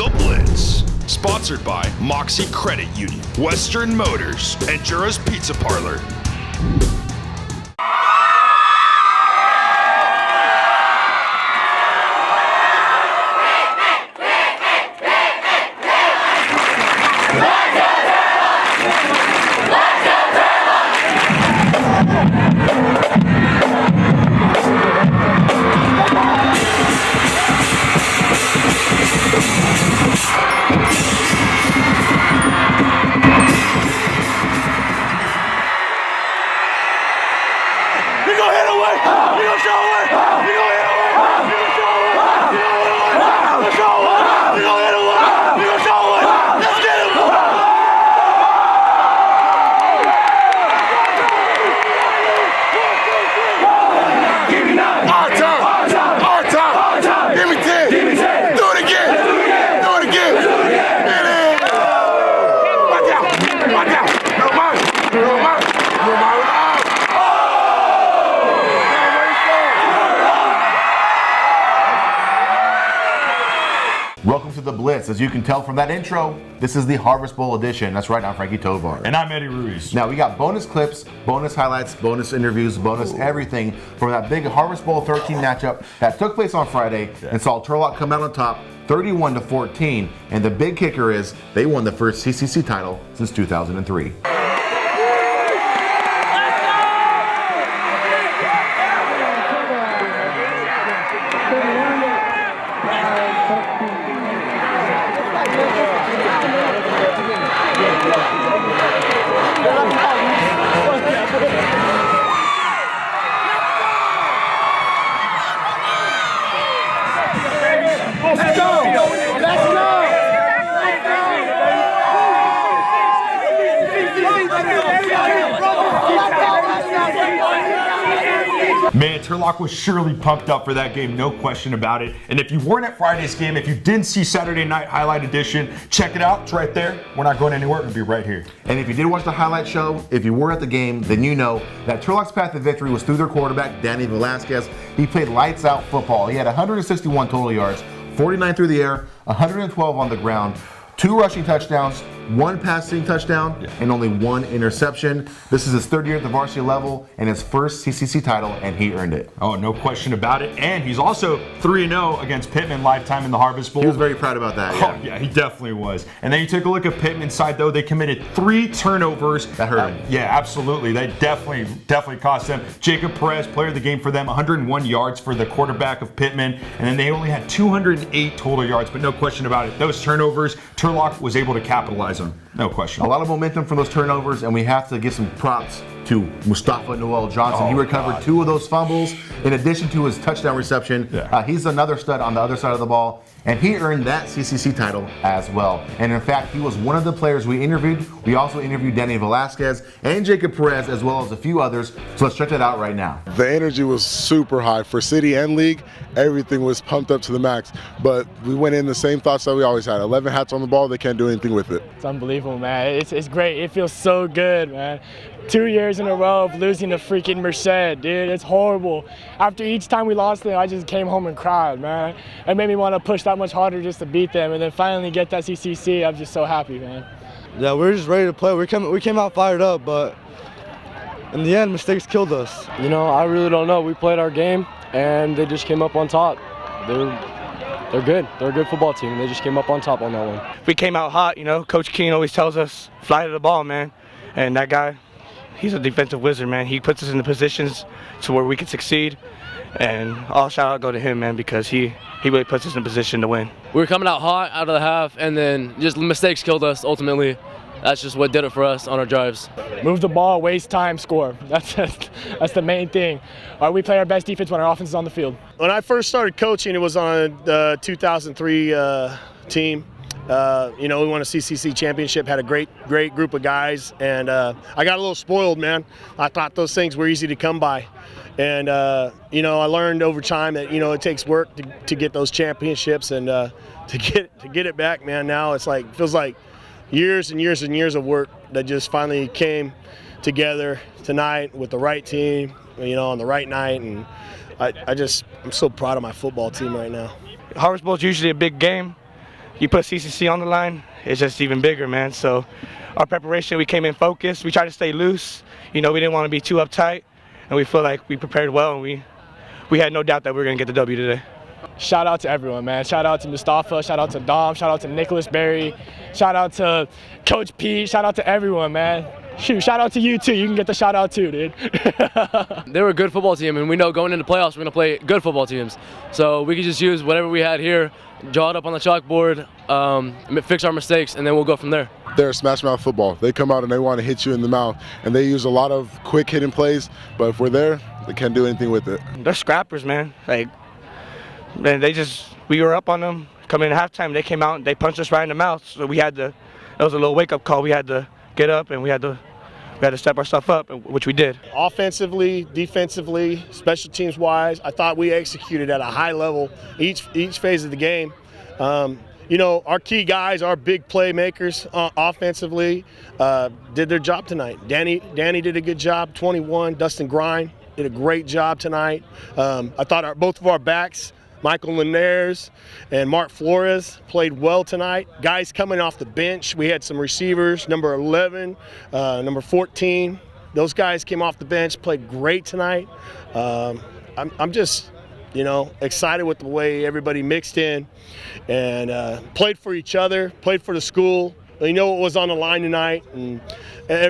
The Blitz. Sponsored by Mocse Credit Union, Western Motors, and Jura's Pizza Parlor. Welcome to The Blitz. As you can tell from that intro, this is the Harvest Bowl edition. That's right, I'm Frankie Tovar. And I'm Eddie Ruiz. Now we got bonus clips, bonus highlights, bonus interviews, bonus everything from that big Harvest Bowl 13 matchup that took place on Friday and saw Turlock come out on top 31-14. And the big kicker is they won the first CCC title since 2003. Man, Turlock was surely pumped up for that game, no question about it. And if you weren't at Friday's game, if you didn't see Saturday Night Highlight Edition, check it out. It's right there. We're not going anywhere. It'll be right here. And if you did watch the highlight show, if you were at the game, then you know that Turlock's path to victory was through their quarterback, Danny Velasquez. He played lights out football. He had 161 total yards, 49 through the air, 112 on the ground, 2 rushing touchdowns, 1 passing touchdown, and only 1 interception. This is his 3rd year at the varsity level and his first CCC title, and he earned it. Oh, no question about it. And he's also 3-0 against Pitman lifetime in the Harvest Bowl. He was very proud about that. Yeah. Oh, yeah, he definitely was. And then you took a look at Pitman's side, though. They committed 3 turnovers. That hurt him. Yeah, absolutely. They definitely cost them. Jacob Perez, player of the game for them, 101 yards for the quarterback of Pitman. And then they only had 208 total yards, but no question about it. Those turnovers, Turlock was able to capitalize on. No question. A lot of momentum from those turnovers, and we have to give some props to Mustafa Noel Johnson. He recovered 2 of those fumbles in addition to his touchdown reception. He's another stud on the other side of the ball, and he earned that CCC title as well. And in fact, he was one of the players we interviewed. We also interviewed Danny Velasquez and Jacob Perez, as well as a few others. So let's check that out right now. The energy was super high for city and league. Everything was pumped up to the max, but we went in the same thoughts that we always had. 11 hats on the ball, they can't do anything with it. It's unbelievable, man. It's great. It feels so good, man. 2 years in a row of losing to freaking Mocse, dude. It's horrible. After each time we lost them, I just came home and cried, man. It made me want to push that much harder just to beat them, and then finally get that CCC. I'm just so happy, man. Yeah, we're just ready to play. We came out fired up, but in the end, mistakes killed us. You know, I really don't know. We played our game, and they just came up on top. They're good. They're a good football team. They just came up on top on that one. We came out hot, you know. Coach Keane always tells us, fly to the ball, man. And that guy, he's a defensive wizard, man. He puts us in the positions to where we can succeed. And all shout out go to him, man, because he really puts us in a position to win. We were coming out hot out of the half, and then just mistakes killed us ultimately. That's just what did it for us on our drives. Move the ball, waste time, score. That's the main thing. We play our best defense when our offense is on the field. When I first started coaching, it was on the 2003 team. You know, we won a CCC championship, had a great group of guys, and I got a little spoiled, man. I thought those things were easy to come by. And, you know, I learned over time that, you know, it takes work to get those championships, and to get it back, man, now it's like, feels like years and years and years of work that just finally came together tonight with the right team, you know, on the right night. And I'm so proud of my football team right now. Harvest Bowl is usually a big game. you put CCC on the line, it's just even bigger, man. So our preparation, we came in focused. We tried to stay loose. You know, we didn't want to be too uptight, and we feel like we prepared well, and we had no doubt that we were going to get the W today. Shout out to everyone, man. Shout out to Mustafa. Shout out to Dom. Shout out to Nicholas Berry. Shout out to Coach Pete. Shout out to everyone, man. Shoot, shout out to you too. You can get the shout out too, dude. They were a good football team, and we know going into playoffs we're going to play good football teams. So we could just use whatever we had here, draw it up on the chalkboard, fix our mistakes, and then we'll go from there. They're smash mouth football. They come out and they want to hit you in the mouth, and they use a lot of quick hitting plays, but if we're there, they can't do anything with it. They're scrappers, man. Like, man, we were up on them. Coming in halftime, they came out and they punched us right in the mouth. So it was a little wake-up call. We had to get up and we had to step our stuff up, which we did. Offensively, defensively, special teams wise, I thought we executed at a high level each phase of the game. You know, our key guys, our big playmakers offensively did their job tonight. Danny did a good job, 21. Dustin Grind did a great job tonight. I thought both of our backs, Michael Linares and Mark Flores, played well tonight. Guys coming off the bench, we had some receivers, number 11, number 14. Those guys came off the bench, played great tonight. I'm just, you know, excited with the way everybody mixed in and played for each other, played for the school. You know what was on the line tonight, and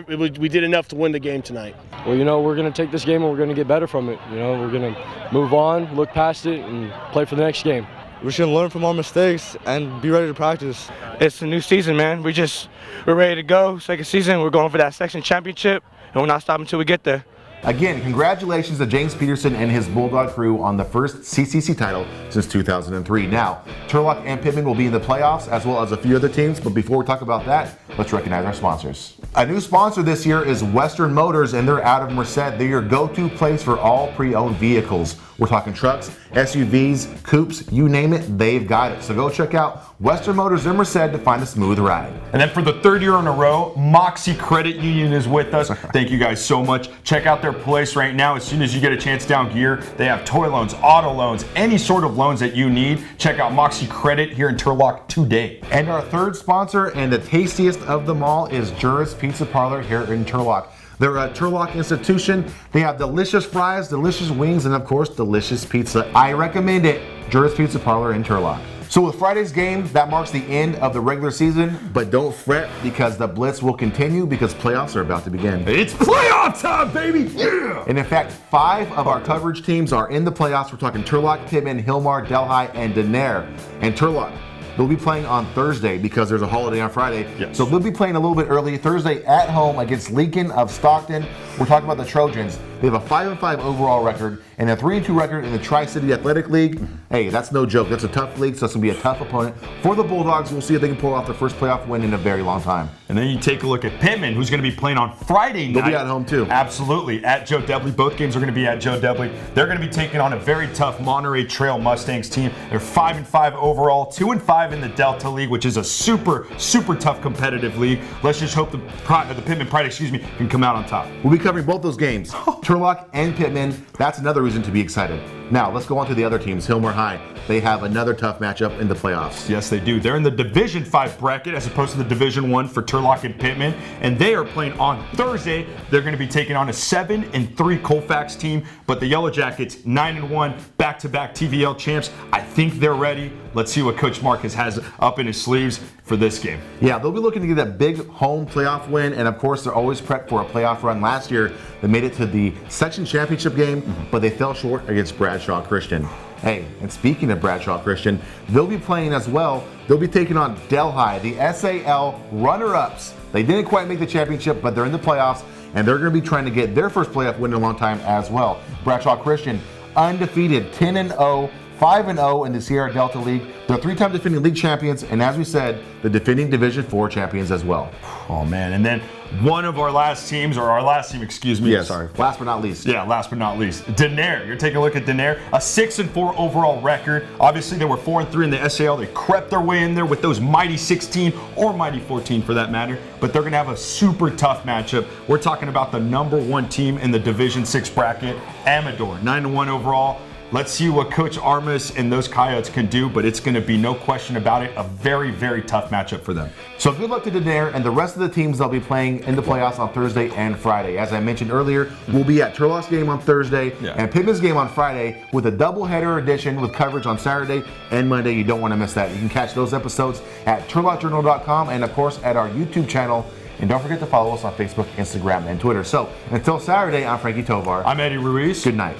we did enough to win the game tonight. Well, you know, we're going to take this game and we're going to get better from it. You know, we're going to move on, look past it, and play for the next game. We're just going to learn from our mistakes and be ready to practice. It's a new season, man. We're ready to go. Second season, we're going for that section championship, and we're not stopping until we get there. Again, congratulations to James Peterson and his Bulldog crew on the first CCC title since 2003. Now, Turlock and Pitman will be in the playoffs as well as a few other teams, but before we talk about that, let's recognize our sponsors. A new sponsor this year is Western Motors, and they're out of Merced. They're your go-to place for all pre-owned vehicles. We're talking trucks, SUVs, coupes, you name it, they've got it. So go check out Western Motors in Merced to find a smooth ride. And then for the third year in a row, Mocse Credit Union is with us. Thank you guys so much. Check out their place right now. As soon as you get a chance down here, they have toy loans, auto loans, any sort of loans that you need. Check out Mocse Credit here in Turlock today. And our third sponsor and the tastiest of them all is Jura's Pizza Parlor here in Turlock. They're a Turlock institution. They have delicious fries, delicious wings, and of course, delicious pizza. I recommend it, Jura's Pizza Parlor in Turlock. So with Friday's game, that marks the end of the regular season, but don't fret because the Blitz will continue because playoffs are about to begin. It's playoff time, baby! Yeah! And in fact, 5 of our coverage teams are in the playoffs. We're talking Turlock, Pitman, Hilmar, Delhi, and Denair. And Turlock, they'll be playing on Thursday because there's a holiday on Friday. Yes. So they'll be playing a little bit early Thursday at home against Lincoln of Stockton. We're talking about the Trojans. They have a 5-5 overall record and a 3-2 record in the Tri-City Athletic League. Hey, that's no joke. That's a tough league, so it's going to be a tough opponent for the Bulldogs. We'll see if they can pull off their first playoff win in a very long time. And then you take a look at Pitman, who's going to be playing on Friday night. They'll be at home too. Absolutely, at Joe Debley. Both games are going to be at Joe Debley. They're going to be taking on a very tough Monterey Trail Mustangs team. They're 5-5 overall, 2-5 in the Delta League, which is a super, super tough competitive league. Let's just hope the Pitman Pride, can come out on top. We'll be covering both those games, Turlock and Pitman. That's another reason to be excited. Now, let's go on to the other teams. Hilmar High, they have another tough matchup in the playoffs. Yes, they do. They're in the Division 5 bracket as opposed to the Division 1 for Turlock and Pitman, and they are playing on Thursday. They're going to be taking on a 7-3 Colfax team, but the Yellow Jackets, 9-1, back-to-back TVL champs. I think they're ready. Let's see what Coach Marcus has up in his sleeves for this game. Yeah, they'll be looking to get that big home playoff win, and of course, they're always prepped for a playoff run. Last year, they made it to the section championship game, but they fell short against Bradshaw Christian. Hey, and speaking of Bradshaw Christian, they'll be playing as well. They'll be taking on Delhi, the SAL runner-ups. They didn't quite make the championship, but they're in the playoffs, and they're going to be trying to get their first playoff win in a long time as well. Bradshaw Christian, undefeated, 10-0. 5-0 in the Sierra Delta League. They're 3-time defending league champions, and as we said, the defending Division 4 champions as well. Oh man, and then one of our last teams, or our last team, excuse me. Yeah, sorry. Last but not least. Yeah, last but not least. Denair. You're taking a look at Denair. A 6-4 overall record. Obviously, they were 4-3 in the SAL. They crept their way in there with those mighty 16 or mighty 14 for that matter. But they're going to have a super tough matchup. We're talking about the #1 team in the Division 6 bracket, Amador. 9-1 overall. Let's see what Coach Armas and those Coyotes can do, but it's going to be, no question about it, a very, very tough matchup for them. So good luck to Daenerys and the rest of the teams they'll be playing in the playoffs on Thursday and Friday. As I mentioned earlier, we'll be at Turlock's game on Thursday and Pitman's game on Friday with a doubleheader edition with coverage on Saturday and Monday. You don't want to miss that. You can catch those episodes at turlockjournal.com and, of course, at our YouTube channel. And don't forget to follow us on Facebook, Instagram, and Twitter. So until Saturday, I'm Frankie Tovar. I'm Eddie Ruiz. Good night.